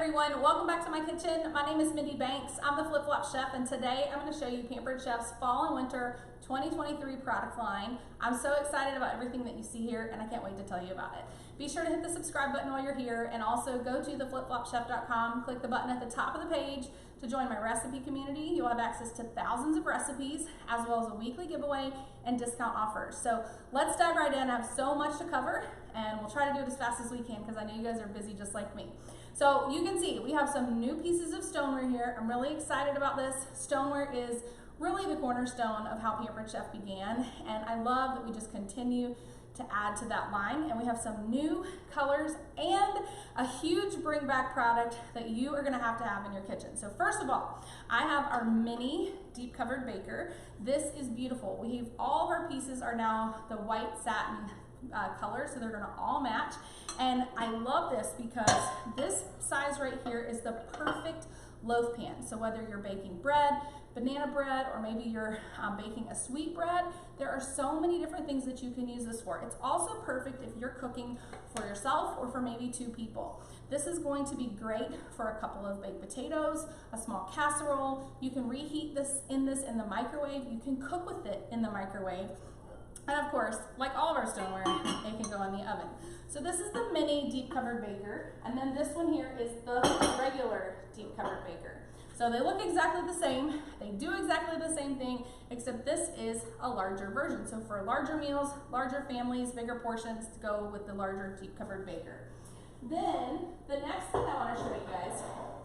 everyone, welcome back to my kitchen. My name is Mindy Banks. I'm the Flip Flop Chef, and today I'm going to show you Pampered Chef's Fall and Winter 2023 product line. I'm so excited about everything that you see here, and I can't wait to tell you about it. Be sure to hit the subscribe button while you're here, and also go to theflipflopchef.com, click the button at the top of the page to join my recipe community. You'll have access to thousands of recipes, as well as a weekly giveaway and discount offers. So let's dive right in. I have so much to cover, and we'll try to do it as fast as we can because I know you guys are busy just like me. So you can see we have some new pieces of stoneware here. I'm really excited about this. Stoneware is really the cornerstone of how Pampered Chef began, and I love that we just continue to add to that line, and we have some new colors and a huge bring back product that you are going to have in your kitchen. So first of all, I have our mini deep covered baker. This is beautiful. All of our pieces are now the white satin color, so they're going to all match, and I love this because this size right here is the perfect loaf pan. So whether you're baking bread, banana bread, or maybe you're baking a sweet bread, there are so many different things that you can use this for. It's also perfect if you're cooking for yourself or for maybe two people. This is going to be great for a couple of baked potatoes, a small casserole. You can reheat this in the microwave. You can cook with it in the microwave. And of course, like all of our stoneware, it can go in the oven. So this is the mini deep covered baker, and then this one here is the regular deep covered baker. So they look exactly the same, they do exactly the same thing, except this is a larger version. So for larger meals, larger families, bigger portions, go with the larger deep covered baker. Then the next thing I want to show you guys,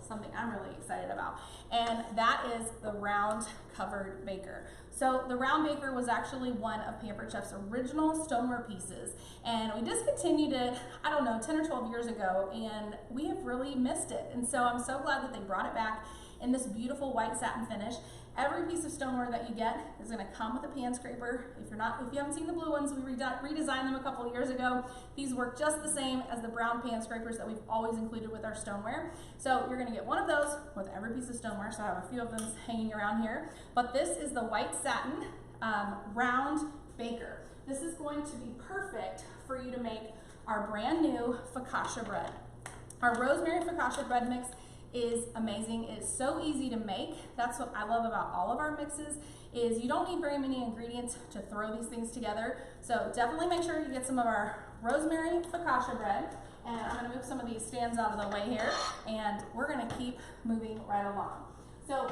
something I'm really excited about, and that is the round covered baker. So the round baker was actually one of Pampered Chef's original stoneware pieces, and we discontinued it, I don't know, 10 or 12 years ago, and we have really missed it. And so I'm so glad that they brought it back in this beautiful white satin finish. Every piece of stoneware that you get is going to come with a pan scraper. If you haven't seen the blue ones, we redesigned them a couple of years ago. These work just the same as the brown pan scrapers that we've always included with our stoneware. So you're going to get one of those with every piece of stoneware. So I have a few of them hanging around here. But this is the white satin round baker. This is going to be perfect for you to make our brand new focaccia bread. Our rosemary focaccia bread mix is amazing. It's so easy to make. That's what I love about all of our mixes, is you don't need very many ingredients to throw these things together. So definitely make sure you get some of our rosemary focaccia bread, and I'm going to move some of these stands out of the way here, and we're going to keep moving right along. So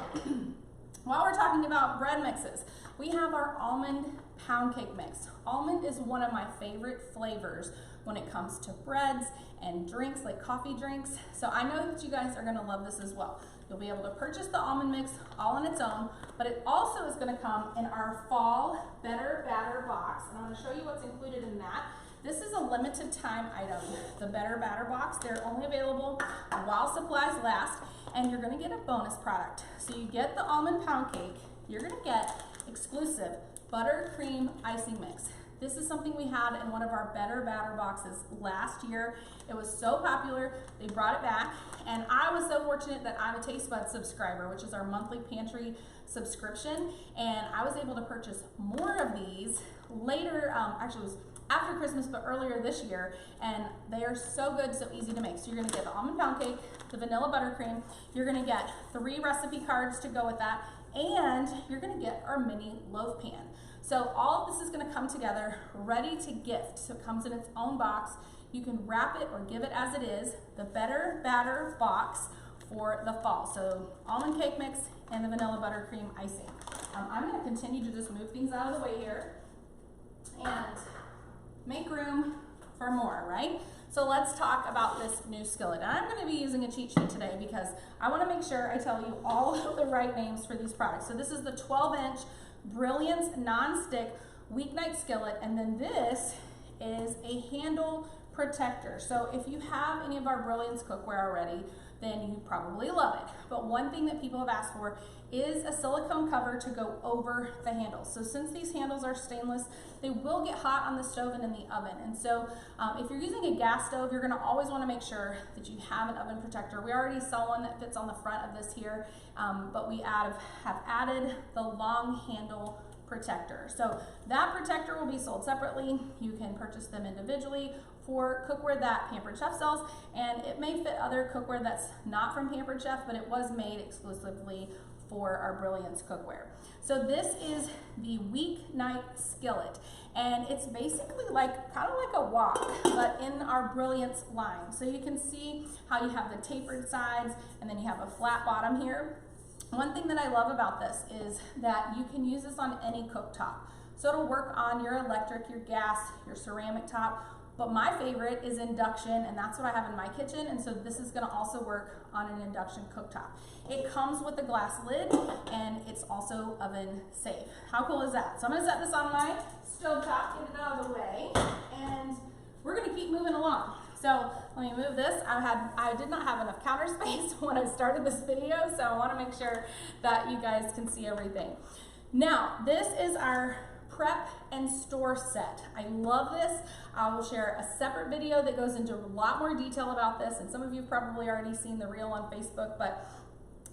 while we're talking about bread mixes, we have our almond pound cake mix. Almond is one of my favorite flavors when it comes to breads and drinks, like coffee drinks. So I know that you guys are gonna love this as well. You'll be able to purchase the almond mix all on its own, but it also is gonna come in our fall Better Batter box. And I'm gonna show you what's included in that. This is a limited time item, the Better Batter box. They're only available while supplies last, and you're gonna get a bonus product. So you get the almond pound cake, you're gonna get exclusive buttercream icing mix. This is something we had in one of our Better Batter boxes last year. It was so popular, they brought it back, and I was so fortunate that I'm a Taste Bud subscriber, which is our monthly pantry subscription, and I was able to purchase more of these later, actually it was after Christmas, but earlier this year, and they are so good, so easy to make. So you're gonna get the almond pound cake, the vanilla buttercream, you're gonna get 3 recipe cards to go with that, and you're gonna get our mini loaf pan. So all of this is gonna come together, ready to gift. So it comes in its own box. You can wrap it or give it as it is, the Better Batter box for the fall. So almond cake mix and the vanilla buttercream icing. I'm gonna continue to just move things out of the way here and make room for more, right? So let's talk about this new skillet. And I'm gonna be using a cheat sheet today because I wanna make sure I tell you all of the right names for these products. So this is the 12-inch Brilliance non-stick weeknight skillet, and then this is a handle protector. So if you have any of our Brilliance cookware already, then you probably love it. But one thing that people have asked for is a silicone cover to go over the handles. So since these handles are stainless, they will get hot on the stove and in the oven. And so if you're using a gas stove, you're gonna always wanna make sure that you have an oven protector. We already sell one that fits on the front of this here, but we have added the long handle protector. So that protector will be sold separately. You can purchase them individually for cookware that Pampered Chef sells, and it may fit other cookware that's not from Pampered Chef, but it was made exclusively for our Brilliance cookware. So this is the weeknight skillet, and it's basically like kind of like a wok, but in our Brilliance line. So you can see how you have the tapered sides, and then you have a flat bottom here. One thing that I love about this is that you can use this on any cooktop. So it'll work on your electric, your gas, your ceramic top, but my favorite is induction, and that's what I have in my kitchen, and so this is gonna also work on an induction cooktop. It comes with a glass lid, and it's also oven safe. How cool is that? So I'm gonna set this on my stovetop, get it out of the way, and we're gonna keep moving along. So let me move this. I did not have enough counter space when I started this video, so I wanna make sure that you guys can see everything. Now, this is our prep and store set. I love this. I will share a separate video that goes into a lot more detail about this, and some of you have probably already seen the reel on Facebook, but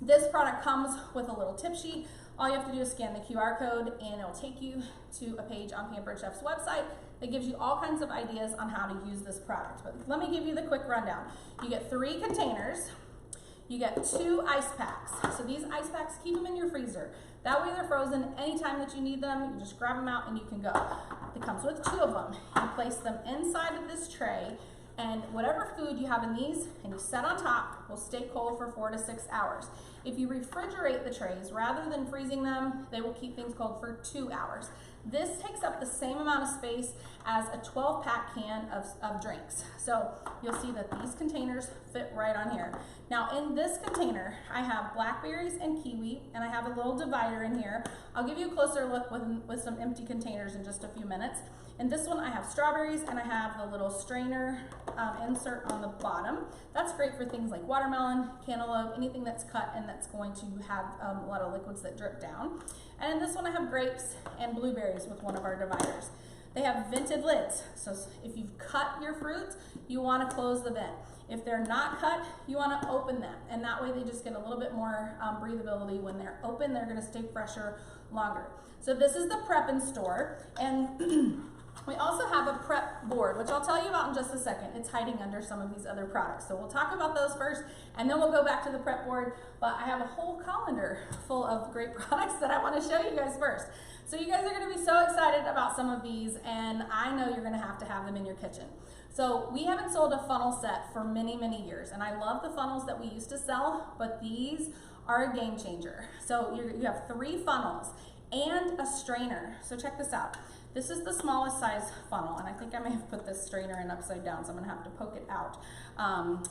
this product comes with a little tip sheet. All you have to do is scan the QR code, and it'll take you to a page on Pampered Chef's website that gives you all kinds of ideas on how to use this product. But let me give you the quick rundown. You get 3 containers. You get 2 ice packs. So these ice packs, keep them in your freezer. That way they're frozen anytime that you need them. You just grab them out and you can go. It comes with 2 of them. You place them inside of this tray, and whatever food you have in these and you set on top will stay cold for 4 to 6 hours. If you refrigerate the trays, rather than freezing them, they will keep things cold for 2 hours. This takes up the same amount of space as a 12-pack can of drinks. So you'll see that these containers fit right on here. Now in this container, I have blackberries and kiwi, and I have a little divider in here. I'll give you a closer look with some empty containers in just a few minutes. In this one, I have strawberries, and I have the little strainer insert on the bottom. That's great for things like watermelon, cantaloupe, anything that's cut and that's going to have a lot of liquids that drip down. And in this one, I have grapes and blueberries with one of our dividers. They have vented lids, so if you've cut your fruits, you want to close the vent. If they're not cut, you want to open them, and that way they just get a little bit more breathability. When they're open, they're going to stay fresher longer. So this is the prep and store, and we also have a prep board, which I'll tell you about in just a second. It's hiding under some of these other products. So we'll talk about those first, and then we'll go back to the prep board. But I have a whole colander full of great products that I want to show you guys first. So you guys are going to be so excited about some of these, and I know you're going to have them in your kitchen. So we haven't sold a funnel set for many, many years, and I love the funnels that we used to sell, but these are a game changer. So you have 3 funnels and a strainer. So check this out. This is the smallest size funnel, and I think I may have put this strainer in upside down, so I'm gonna have to poke it out.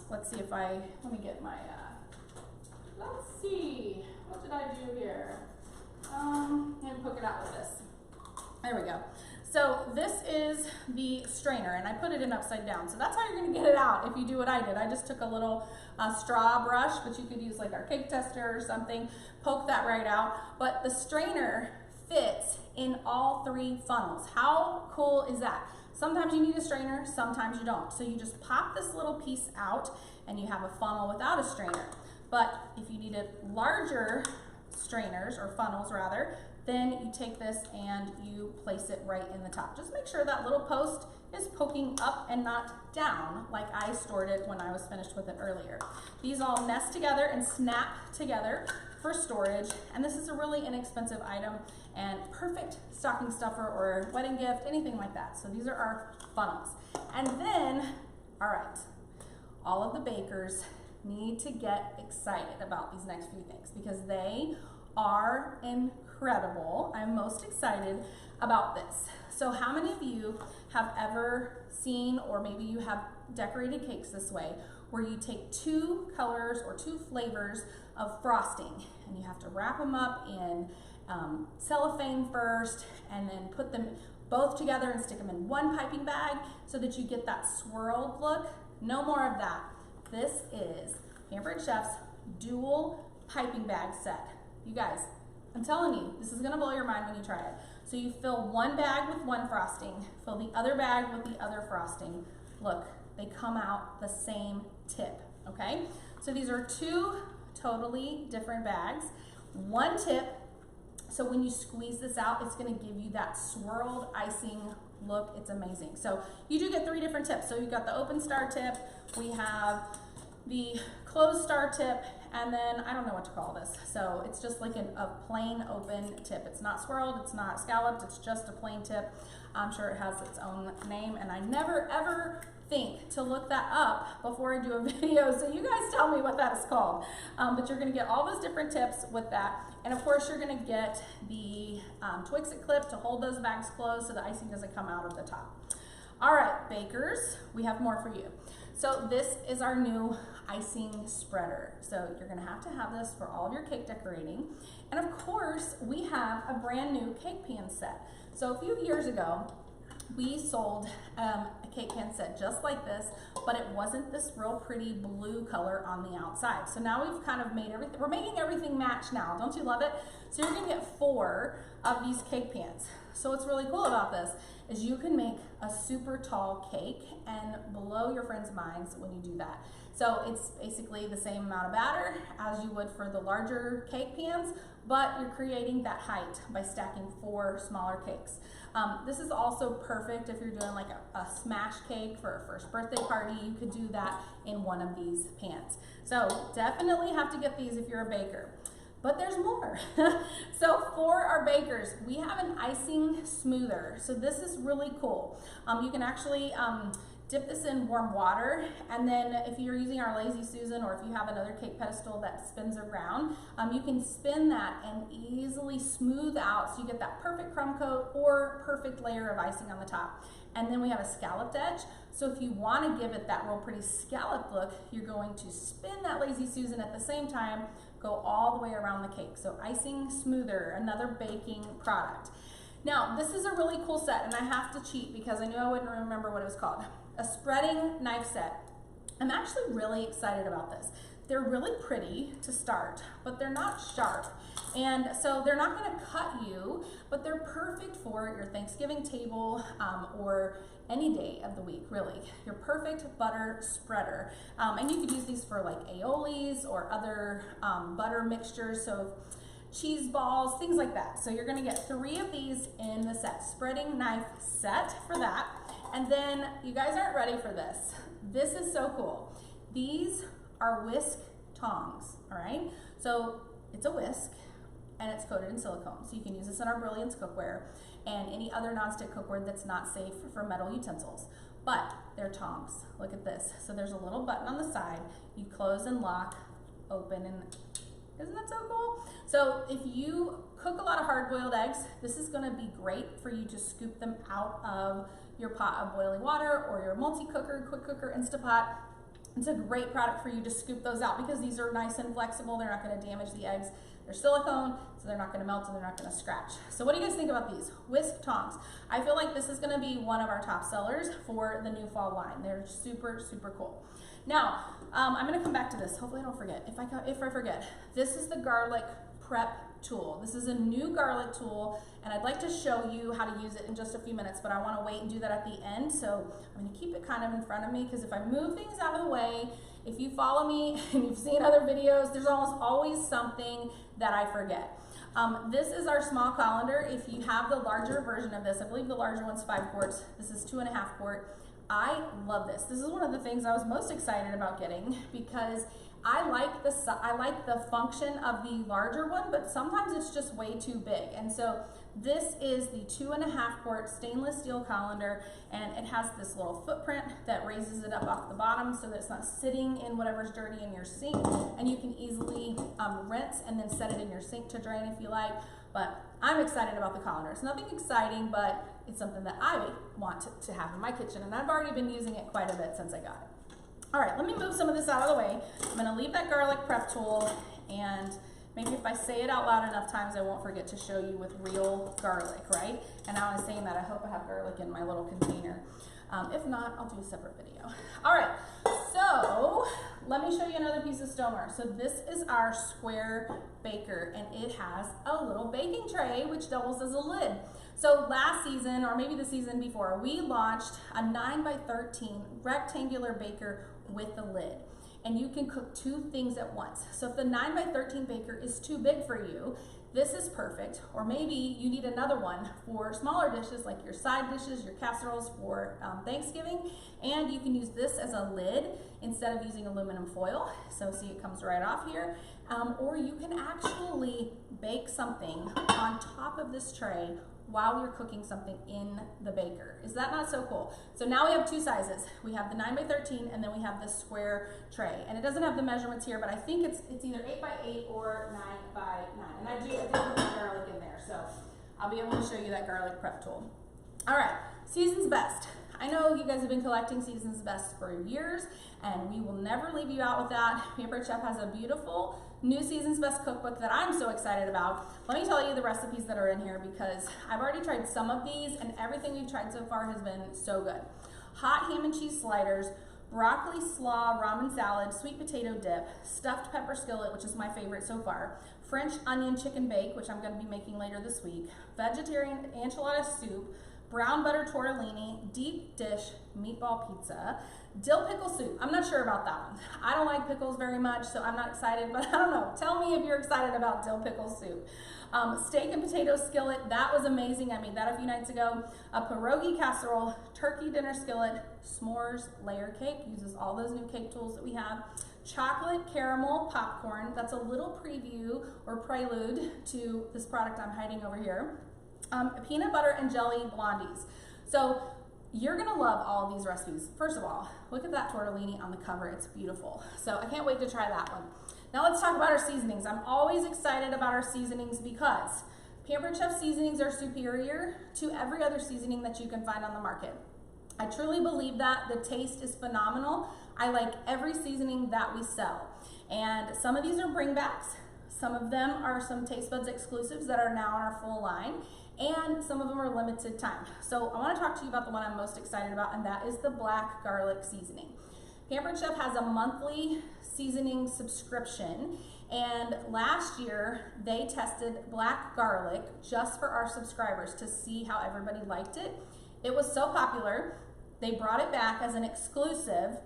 Let's see if let me get my, let's see, what did I do here? And poke it out with this. There we go. So this is the strainer, and I put it in upside down. So that's how you're gonna get it out if you do what I did. I just took a little straw brush, but you could use like our cake tester or something, poke that right out. But the strainer fits in all 3 funnels. How cool is that? Sometimes you need a strainer, sometimes you don't. So you just pop this little piece out and you have a funnel without a strainer. But if you needed larger strainers, or funnels rather, then you take this and you place it right in the top. Just make sure that little post is poking up and not down like I stored it when I was finished with it earlier. These all nest together and snap together for storage, and this is a really inexpensive item and perfect stocking stuffer or wedding gift, anything like that. So these are our funnels. And then, all right, all of the bakers need to get excited about these next few things because they are incredible. I'm most excited about this. So how many of you have ever seen, or maybe you have decorated cakes this way, where you take 2 colors or 2 flavors of frosting and you have to wrap them up in cellophane first and then put them both together and stick them in one piping bag so that you get that swirled look? No more of that. This is Pampered Chef's dual piping bag set. You guys, I'm telling you, this is gonna blow your mind when you try it. So you fill one bag with one frosting, fill the other bag with the other frosting. Look, they come out the same tip, okay? So these are 2 totally different bags, one tip. So when you squeeze this out, it's gonna give you that swirled icing look. It's amazing. So you do get 3 different tips. So you've got the open star tip, we have the closed star tip, and then I don't know what to call this. So it's just like a plain open tip. It's not swirled, it's not scalloped, it's just a plain tip. I'm sure it has its own name, and I never ever think to look that up before I do a video, so you guys tell me what that is called. But you're gonna get all those different tips with that, and of course you're gonna get the Twix-It clip to hold those bags closed so the icing doesn't come out of the top. All right, bakers, we have more for you. So this is our new icing spreader. So you're gonna have to have this for all of your cake decorating. And of course, we have a brand new cake pan set. So a few years ago, we sold a cake pan set just like this, but it wasn't this real pretty blue color on the outside. So now we've kind of made everything, we're making everything match now. Don't you love it? So you're gonna get 4 of these cake pans. So what's really cool about this is you can make a super tall cake and blow your friends' minds when you do that. So it's basically the same amount of batter as you would for the larger cake pans, but you're creating that height by stacking 4 smaller cakes. This is also perfect if you're doing like a smash cake for a first birthday party. You could do that in one of these pans. So definitely have to get these if you're a baker. But there's more. So for our bakers, we have an icing smoother. So this is really cool. You can actually dip this in warm water, and then if you're using our Lazy Susan, or if you have another cake pedestal that spins around, you can spin that and easily smooth out so you get that perfect crumb coat or perfect layer of icing on the top. And then we have a scalloped edge. So if you want to give it that real pretty scalloped look, you're going to spin that Lazy Susan at the same time, go all the way around the cake. So icing smoother, another baking product. Now, this is a really cool set, and I have to cheat because I knew I wouldn't remember what it was called. A spreading knife set. I'm actually really excited about this. They're really pretty to start, but they're not sharp. And so they're not gonna cut you, but they're perfect for your Thanksgiving table or any day of the week, really. Your perfect butter spreader. And you could use these for like aiolis or other butter mixtures, so cheese balls, things like that. So you're gonna get 3 of these in the set. Spreading knife set for that. And then you guys aren't ready for this. This is so cool. These are whisk tongs, all right? So it's a whisk and it's coated in silicone. So you can use this in our Brilliance cookware and any other nonstick cookware that's not safe for metal utensils. But they're tongs. Look at this. So there's a little button on the side. You close and lock, open, and isn't that so cool? So if you cook a lot of hard-boiled eggs, this is gonna be great for you to scoop them out of your pot of boiling water or your multi-cooker, quick cooker, Instapot. It's a great product for you to scoop those out because these are nice and flexible. They're not gonna damage the eggs. They're silicone, so they're not gonna melt and they're not gonna scratch. So what do you guys think about these? Whisk tongs. I feel like this is gonna be one of our top sellers for the new fall line. They're super, super cool. Now, I'm gonna come back to this. Hopefully I don't forget. If I forget, this is the garlic prep tool. This is a new garlic tool, and I'd like to show you how to use it in just a few minutes, but I wanna wait and do that at the end. So I'm gonna keep it kind of in front of me, because if I move things out of the way, if you follow me and you've seen other videos, there's almost always something that I forget. This is our small colander. If you have the larger version of this, I believe the larger one's 5 quarts. This is 2.5 quart. I love this. This is one of the things I was most excited about getting because I like the function of the larger one, but sometimes it's just way too big. And so this is the 2.5 quart stainless steel colander, and it has this little footprint that raises it up off the bottom so that it's not sitting in whatever's dirty in your sink, and you can easily rinse and then set it in your sink to drain if you like. But I'm excited about the colander. It's nothing exciting, but it's something that I want to have in my kitchen, and I've already been using it quite a bit since I got it. All right, let me move some of this out of the way. I'm gonna leave that garlic prep tool, and maybe if I say it out loud enough times, I won't forget to show you with real garlic, right? And now I'm saying that, I hope I have garlic in my little container. If not, I'll do a separate video. All right, so let me show you another piece of stoneware. So this is our square baker, and it has a little baking tray, which doubles as a lid. So last season, or maybe the season before, we launched a 9x13 rectangular baker with a lid. And you can cook 2 things at once. So if the 9x13 baker is too big for you, this is perfect. Or maybe you need another one for smaller dishes like your side dishes, your casseroles for Thanksgiving, and you can use this as a lid instead of using aluminum foil. So see, it comes right off here. Or you can actually bake something on top of this tray while you're cooking something in the baker. Is that not so cool? So now we have two sizes. We have the 9x13 and then we have this square tray. And it doesn't have the measurements here, but I think it's either 8x8 or 9x9. And I did put the garlic in there, so I'll be able to show you that garlic prep tool. All right, Season's Best. I know you guys have been collecting Season's Best for years, and we will never leave you out with that. Pampered Chef has a beautiful new Season's Best cookbook that I'm so excited about. Let me tell you the recipes that are in here because I've already tried some of these, and everything we've tried so far has been so good. Hot ham and cheese sliders, broccoli slaw ramen salad, sweet potato dip, stuffed pepper skillet, which is my favorite so far, French onion chicken bake, which I'm going to be making later this week, vegetarian enchilada soup, brown butter tortellini, deep dish meatball pizza, dill pickle soup. I'm not sure about that one. I don't like pickles very much, so I'm not excited, but I don't know. Tell me if you're excited about dill pickle soup. Steak and potato skillet, that was amazing. I made that a few nights ago. A pierogi casserole, turkey dinner skillet, s'mores layer cake, uses all those new cake tools that we have. Chocolate caramel popcorn, that's a little preview or prelude to this product I'm hiding over here. Peanut butter and jelly blondies. So you're gonna love all of these recipes. First of all, look at that tortellini on the cover, it's beautiful. So I can't wait to try that one. Now let's talk about our seasonings. I'm always excited about our seasonings because Pampered Chef seasonings are superior to every other seasoning that you can find on the market. I truly believe that. The taste is phenomenal. I like every seasoning that we sell. And some of these are bringbacks. Some of them are some Taste Buds exclusives that are now on our full line. And some of them are limited time. So I want to talk to you about the one I'm most excited about, and that is the black garlic seasoning. Pampered Chef has a monthly seasoning subscription, and last year they tested black garlic just for our subscribers to see how everybody liked it. It was so popular, they brought it back as an exclusive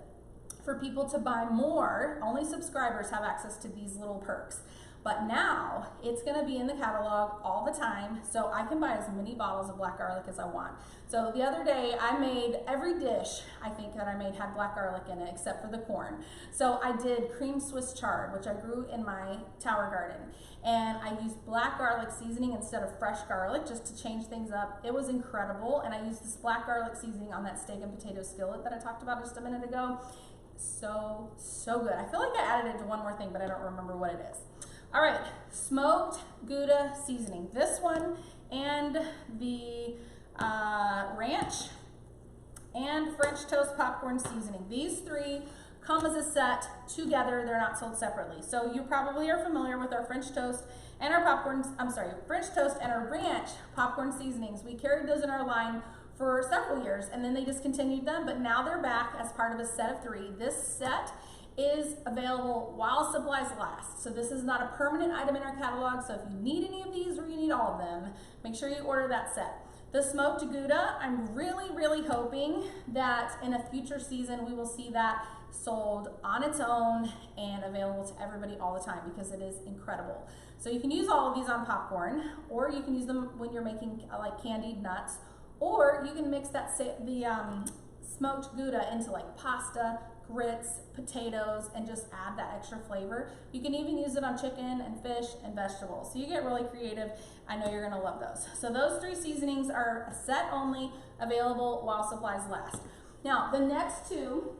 for people to buy more. Only subscribers have access to these little perks. But now it's gonna be in the catalog all the time, so I can buy as many bottles of black garlic as I want. So the other day I made, every dish I think that I made had black garlic in it except for the corn. So I did cream Swiss chard, which I grew in my tower garden. And I used black garlic seasoning instead of fresh garlic just to change things up. It was incredible. And I used this black garlic seasoning on that steak and potato skillet that I talked about just a minute ago. So good. I feel like I added it to one more thing, but I don't remember what it is. All right, smoked Gouda seasoning. This one and the ranch and French toast popcorn seasoning. These three come as a set together. They're not sold separately. So you probably are familiar with our French toast and our French toast and our ranch popcorn seasonings. We carried those in our line for several years and then they discontinued them, but now they're back as part of a set of three. This set is available while supplies last. So this is not a permanent item in our catalog, so if you need any of these or you need all of them, make sure you order that set. The smoked Gouda, I'm really hoping that in a future season we will see that sold on its own and available to everybody all the time because it is incredible. So you can use all of these on popcorn, or you can use them when you're making like candied nuts, or you can mix that smoked Gouda into like pasta, grits, potatoes, and just add that extra flavor. You can even use it on chicken and fish and vegetables. So you get really creative. I know you're gonna love those. So those three seasonings are a set only, available while supplies last. Now, the next two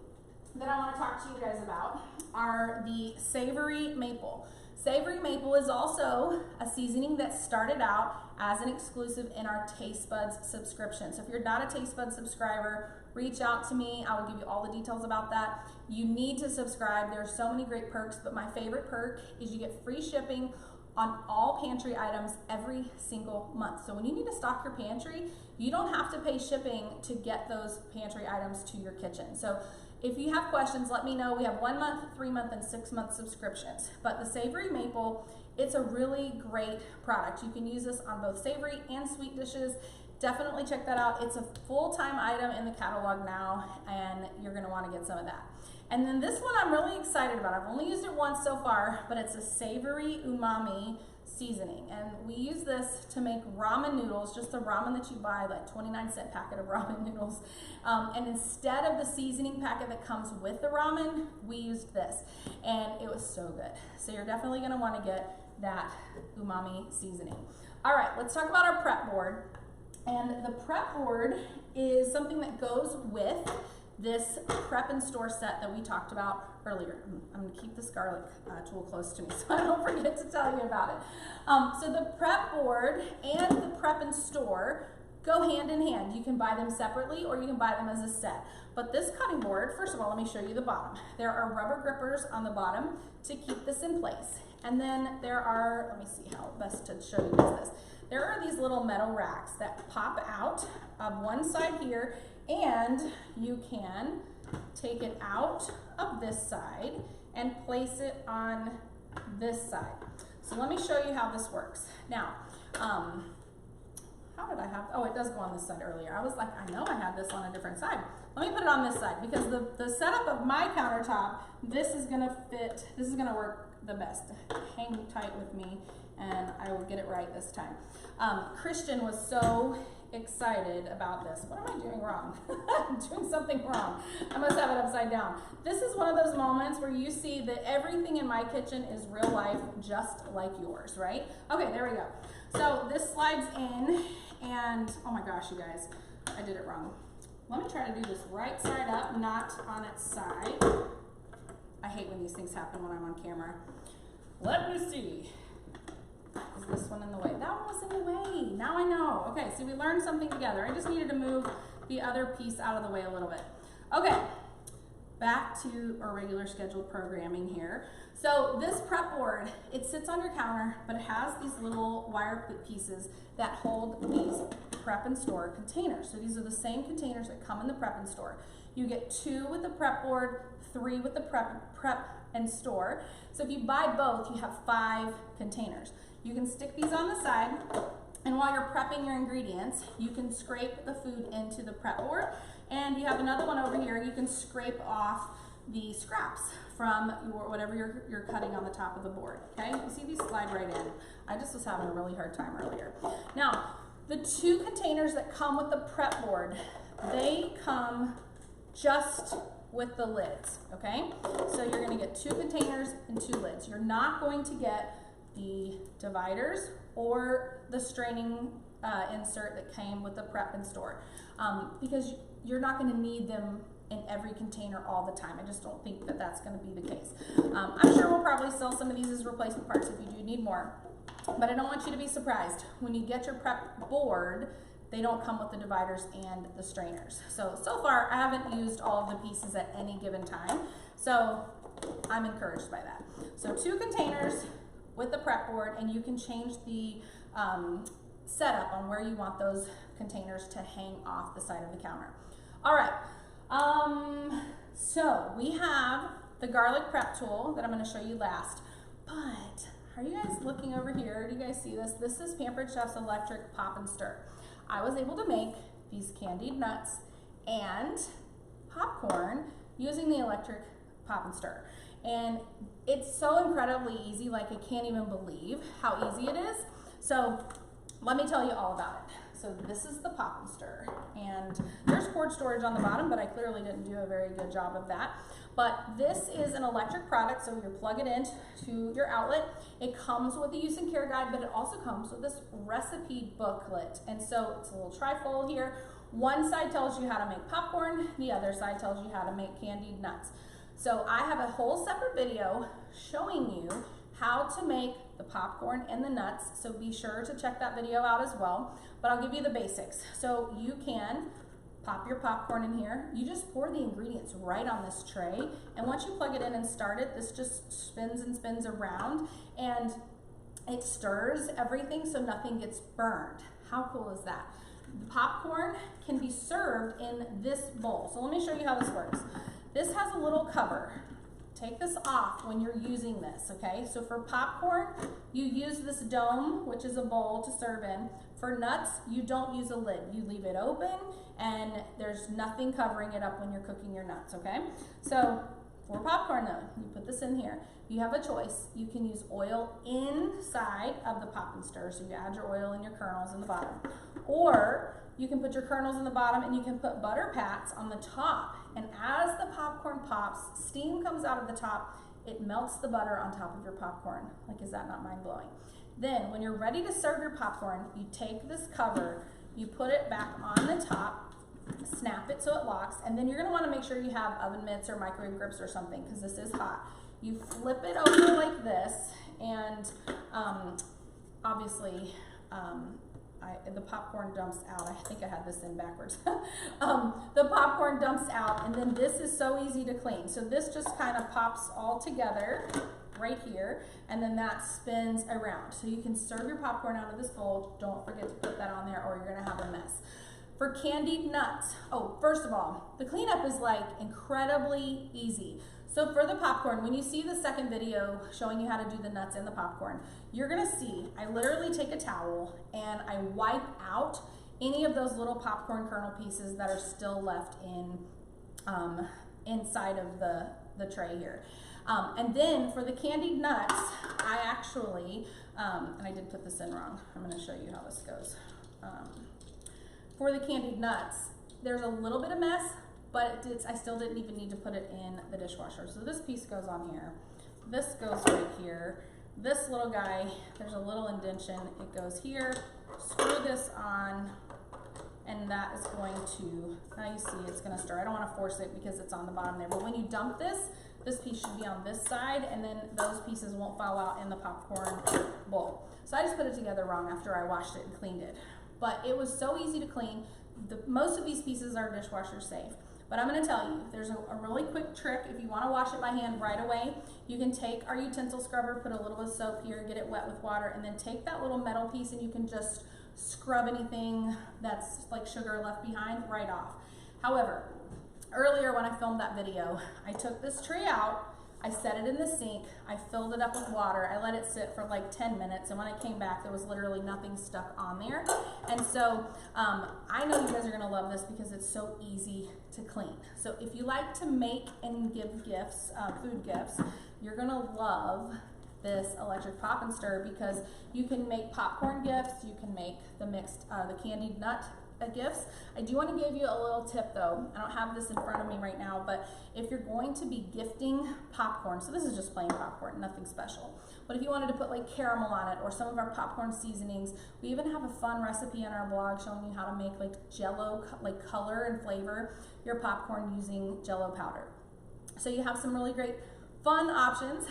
that I wanna talk to you guys about are the savory maple. Savory maple is also a seasoning that started out as an exclusive in our Taste Buds subscription. So if you're not a Taste Buds subscriber, reach out to me. I will give you all the details about that. You need to subscribe. There are so many great perks, but my favorite perk is you get free shipping on all pantry items every single month. So when you need to stock your pantry, you don't have to pay shipping to get those pantry items to your kitchen. So if you have questions, let me know. We have 1 month, 3 month, and 6 month subscriptions. But the savory maple, it's a really great product. You can use this on both savory and sweet dishes. Definitely check that out. It's a full-time item in the catalog now, and you're gonna wanna get some of that. And then this one I'm really excited about. I've only used it once so far, but it's a savory umami seasoning, and we use this to make ramen noodles, just the ramen that you buy, like 29-cent packet of ramen noodles. And instead of the seasoning packet that comes with the ramen, we used this, and it was so good. So you're definitely going to want to get that umami seasoning. All right, let's talk about our prep board. And the prep board is something that goes with this prep and store set that we talked about earlier. I'm going to keep this garlic tool close to me so I don't forget to tell you about it. So the prep board and the prep and store go hand in hand. You can buy them separately or you can buy them as a set. But this cutting board, first of all, let me show you the bottom. There are rubber grippers on the bottom to keep this in place. And then there are, let me see how best to show you this. There are these little metal racks that pop out of one side here, and you can take it out of this side and place it on this side. So let me show you how this works. Now, how did I have, oh, it does go on this side earlier. I was like, I know I had this on a different side. Let me put it on this side because the setup of my countertop, this is gonna fit, this is gonna work the best. Hang tight with me and I will get it right this time. Christian was so excited about this. What am I doing wrong? I'm doing something wrong. I must have it upside down. This is one of those moments where you see that everything in my kitchen is real life, just like yours, right? Okay, there we go. So this slides in, and oh my gosh, you guys, I did it wrong. Let me try to do this right side up, not on its side. I hate when these things happen when I'm on camera. Let me see. Is this one in the way? That one was in the way. Now I know. Okay, so we learned something together. I just needed to move the other piece out of the way a little bit. Okay, back to our regular scheduled programming here. So this prep board, it sits on your counter, but it has these little wire pieces that hold these prep and store containers. So these are the same containers that come in the prep and store. You get 2 with the prep board, 3 with the prep and store. So if you buy both, you have 5 containers. You can stick these on the side, and while you're prepping your ingredients, you can scrape the food into the prep board, and you have another one over here. You can scrape off the scraps from whatever you're cutting on the top of the board, okay? You see these slide right in. I just was having a really hard time earlier. Now, the 2 containers that come with the prep board, they come just with the lids, okay? So you're gonna get 2 containers and 2 lids. You're not going to get the dividers or the straining insert that came with the prep and store because you're not going to need them in every container all the time. I just don't think that that's going to be the case. I'm sure we'll probably sell some of these as replacement parts if you do need more, but I don't want you to be surprised. When you get your prep board, they don't come with the dividers and the strainers. So far I haven't used all of the pieces at any given time, so I'm encouraged by that. So 2 containers with the prep board, and you can change the setup on where you want those containers to hang off the side of the counter. All right, so we have the garlic prep tool that I'm going to show you last, but are you guys looking over here? Do you guys see this? This is Pampered Chef's electric pop and stir. I was able to make these candied nuts and popcorn using the electric pop and stir. And it's so incredibly easy, like I can't even believe how easy it is. So let me tell you all about it. So this is the pop and stir, and there's cord storage on the bottom, but I clearly didn't do a very good job of that. But this is an electric product, so you plug it into your outlet. It comes with a use and care guide, but it also comes with this recipe booklet. And so it's a little trifold here. One side tells you how to make popcorn, the other side tells you how to make candied nuts. So I have a whole separate video showing you how to make the popcorn and the nuts, so be sure to check that video out as well. But I'll give you the basics. So you can pop your popcorn in here. You just pour the ingredients right on this tray, and once you plug it in and start it, this just spins and spins around, and it stirs everything so nothing gets burned. How cool is that? The popcorn can be served in this bowl. So let me show you how this works. This has a little cover. Take this off when you're using this, okay? So for popcorn, you use this dome, which is a bowl to serve in. For nuts, you don't use a lid. You leave it open, and there's nothing covering it up when you're cooking your nuts, okay? So For popcorn though, you put this in here. You have a choice. You can use oil inside of the pop and stir, so you add your oil and your kernels in the bottom. Or you can put your kernels in the bottom and you can put butter pats on the top. And as the popcorn pops, steam comes out of the top, it melts the butter on top of your popcorn. Like, is that not mind-blowing? Then when you're ready to serve your popcorn, you take this cover, you put it back on the top, snap it so it locks, and then you're gonna wanna make sure you have oven mitts or microwave grips or something, because this is hot. You flip it over like this, and obviously the popcorn dumps out. I think I had this in backwards. The popcorn dumps out, and then this is so easy to clean. So this just kind of pops all together right here, and then that spins around. So you can serve your popcorn out of this bowl. Don't forget to put that on there or you're gonna have a mess. For candied nuts, oh, first of all, the cleanup is like incredibly easy. So for the popcorn, when you see the second video showing you how to do the nuts and the popcorn, you're gonna see, I literally take a towel and I wipe out any of those little popcorn kernel pieces that are still left in inside of the tray here. And then for the candied nuts, I actually, and I did put this in wrong. I'm gonna show you how this goes. For the candied nuts, there's a little bit of mess, but I still didn't even need to put it in the dishwasher. So this piece goes on here. This goes right here. This little guy, there's a little indentation. It goes here. Screw this on, and that is going to, now you see it's gonna stir. I don't wanna force it because it's on the bottom there, but when you dump this piece should be on this side, and then those pieces won't fall out in the popcorn bowl. So I just put it together wrong after I washed it and cleaned it. But it was so easy to clean. Most of these pieces are dishwasher safe. But I'm gonna tell you, there's a really quick trick. If you wanna wash it by hand right away, you can take our utensil scrubber, put a little bit of soap here, get it wet with water, and then take that little metal piece and you can just scrub anything that's like sugar left behind right off. However, earlier when I filmed that video, I took this tray out, I set it in the sink, I filled it up with water, I let it sit for like 10 minutes, and when I came back, there was literally nothing stuck on there. And so I know you guys are gonna love this because it's so easy to clean. So if you like to make and give gifts, food gifts, you're gonna love this electric pop and stir, because you can make popcorn gifts, you can make the mixed, the candied nut gifts. I do want to give you a little tip though. I don't have this in front of me right now, but if you're going to be gifting popcorn, so this is just plain popcorn, nothing special. But if you wanted to put like caramel on it or some of our popcorn seasonings, we even have a fun recipe on our blog showing you how to make like Jello, like color and flavor your popcorn using Jello powder. So you have some really great fun options.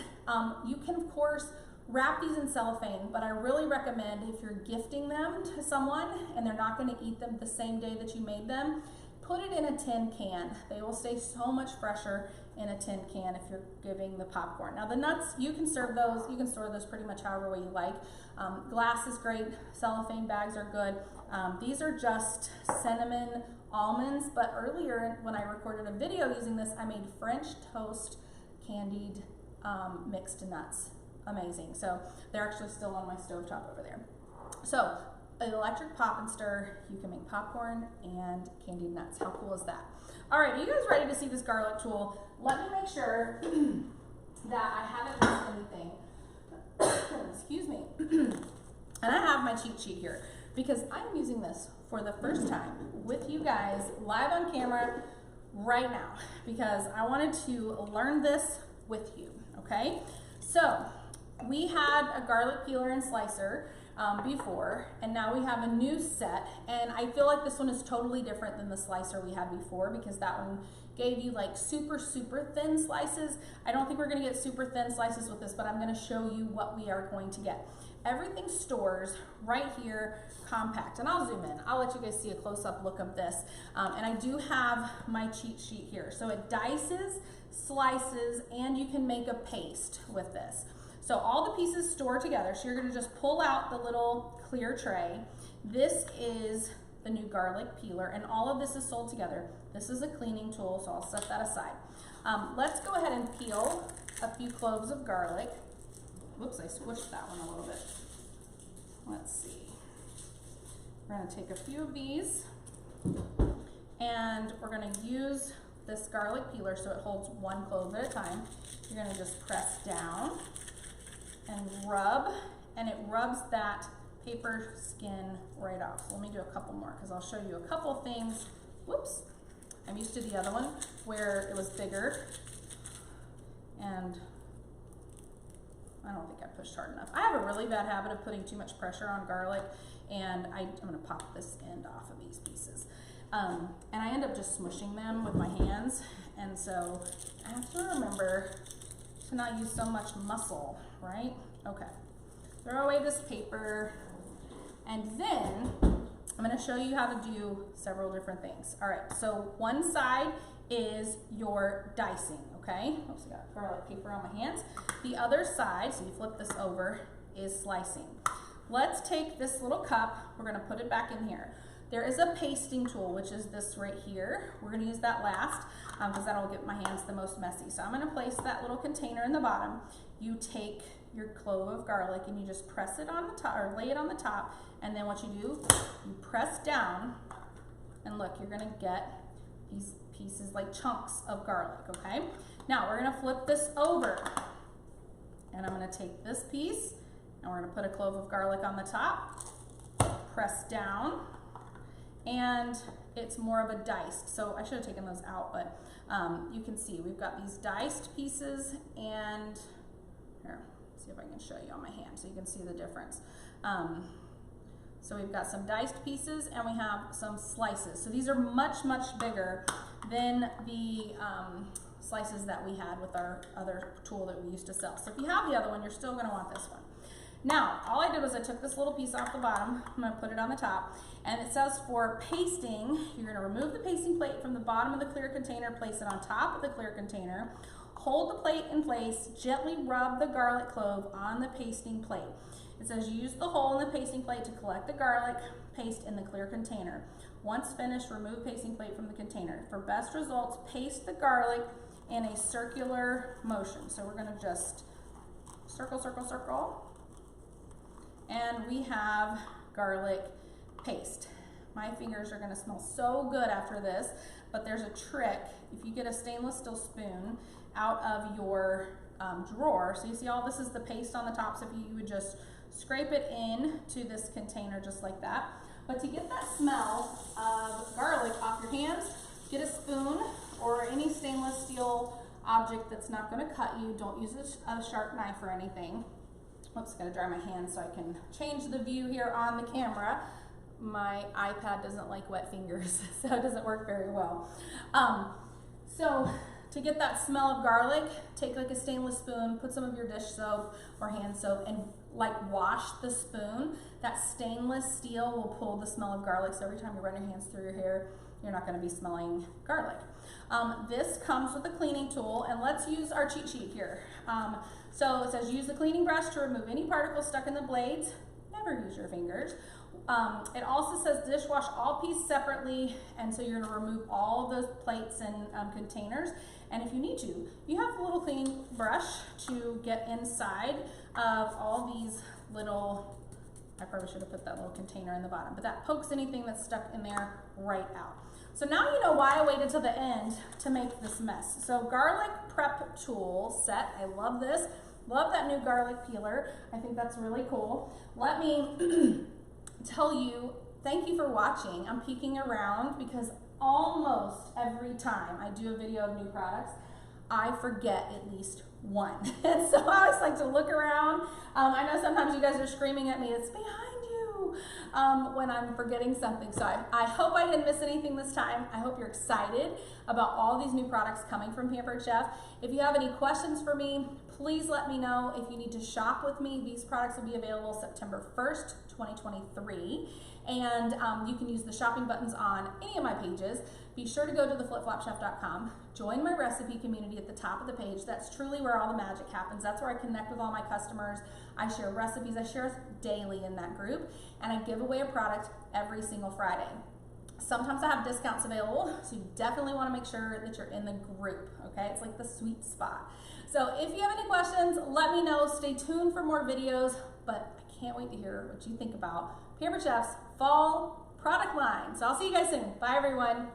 You can of course wrap these in cellophane, but I really recommend if you're gifting them to someone and they're not going to eat them the same day that you made them, put it in a tin can. They will stay so much fresher in a tin can if you're giving the popcorn. Now the nuts, you can serve those, you can store those pretty much however way you like. Glass is great, cellophane bags are good. These are just cinnamon almonds, but earlier when I recorded a video using this, I made French toast candied mixed nuts. Amazing. So they're actually still on my stovetop over there. So an electric pop and stir, you can make popcorn and candied nuts. How cool is that? All right, are you guys ready to see this garlic tool? Let me make sure that I haven't missed anything. Excuse me. And I have my cheat sheet here because I'm using this for the first time with you guys live on camera right now because I wanted to learn this with you, okay? So we had a garlic peeler and slicer before, and now we have a new set, and I feel like this one is totally different than the slicer we had before because that one gave you like super thin slices. I don't think we're gonna get super thin slices with this, but I'm gonna show you what we are going to get. Everything stores right here compact, and I'll zoom in. I'll let you guys see a close-up look of this, and I do have my cheat sheet here. So it dices, slices, and you can make a paste with this. So all the pieces store together. So you're gonna just pull out the little clear tray. This is the new garlic peeler, and all of this is sold together. This is a cleaning tool, so I'll set that aside. Let's go ahead and peel a few cloves of garlic. Whoops, I squished that one a little bit. Let's see. We're gonna take a few of these, and we're gonna use this garlic peeler so it holds one clove at a time. You're gonna just press down and rub, and it rubs that paper skin right off. So let me do a couple more because I'll show you a couple things. Whoops, I'm used to the other one where it was bigger, and I don't think I pushed hard enough. I have a really bad habit of putting too much pressure on garlic, and I'm gonna pop this end off of these pieces. And I end up just smushing them with my hands, and so I have to remember to not use so much muscle, right? Okay, throw away this paper, and then I'm gonna show you how to do several different things. All right, so one side is your dicing, okay? Oops, I got garlic paper on my hands. The other side, so you flip this over, is slicing. Let's take this little cup, we're gonna put it back in here. There is a pasting tool, which is this right here. We're gonna use that last, because that'll get my hands the most messy. So I'm gonna place that little container in the bottom. You take your clove of garlic and you just press it on the top, or lay it on the top, and then what you do, you press down, and look, you're gonna get these pieces like chunks of garlic, okay? Now we're gonna flip this over, and I'm gonna take this piece, and we're gonna put a clove of garlic on the top, press down, and it's more of a diced. So I should have taken those out, but you can see we've got these diced pieces, and here, see if I can show you on my hand so you can see the difference. So we've got some diced pieces and we have some slices. So these are much, much bigger than the slices that we had with our other tool that we used to sell. So if you have the other one, you're still gonna want this one. Now, all I did was I took this little piece off the bottom, I'm gonna put it on the top, and it says for pasting, you're gonna remove the pasting plate from the bottom of the clear container, place it on top of the clear container, hold the plate in place, gently rub the garlic clove on the pasting plate. It says use the hole in the pasting plate to collect the garlic paste in the clear container. Once finished, remove pasting plate from the container. For best results, paste the garlic in a circular motion. So we're gonna just circle, circle, circle. And we have garlic paste. My fingers are gonna smell so good after this, but there's a trick. If you get a stainless steel spoon out of your drawer, so you see all this is the paste on the top, so if you would just scrape it in to this container just like that. But to get that smell of garlic off your hands, get a spoon or any stainless steel object that's not gonna cut you. Don't use a sharp knife or anything. Oops, gotta dry my hands so I can change the view here on the camera. My iPad doesn't like wet fingers, so it doesn't work very well. So to get that smell of garlic, take like a stainless spoon, put some of your dish soap or hand soap and like wash the spoon. That stainless steel will pull the smell of garlic, so every time you run your hands through your hair, you're not gonna be smelling garlic. This comes with a cleaning tool, and let's use our cheat sheet here. So it says use the cleaning brush to remove any particles stuck in the blades. Never use your fingers. It also says dishwash all pieces separately, and so you're gonna remove all of those plates and containers. And if you need to, you have a little cleaning brush to get inside of all these little, I probably should have put that little container in the bottom, but that pokes anything that's stuck in there right out. So now you know why I waited till the end to make this mess. So garlic prep tool set, I love this. Love that new garlic peeler. I think that's really cool. Let me tell you, thank you for watching. I'm peeking around because almost every time I do a video of new products, I forget at least one. And so I always like to look around. I know sometimes you guys are screaming at me, it's behind you, when I'm forgetting something. So I hope I didn't miss anything this time. I hope you're excited about all these new products coming from Pampered Chef. If you have any questions for me, please let me know. If you need to shop with me, these products will be available September 1st, 2023. And you can use the shopping buttons on any of my pages. Be sure to go to theflipflopchef.com. Join my recipe community at the top of the page. That's truly where all the magic happens. That's where I connect with all my customers. I share recipes. I share daily in that group. And I give away a product every single Friday. Sometimes I have discounts available, so you definitely want to make sure that you're in the group, okay? It's like the sweet spot. So if you have any questions, let me know. Stay tuned for more videos, but I can't wait to hear what you think about Pampered Chef's fall product line. So I'll see you guys soon. Bye, everyone.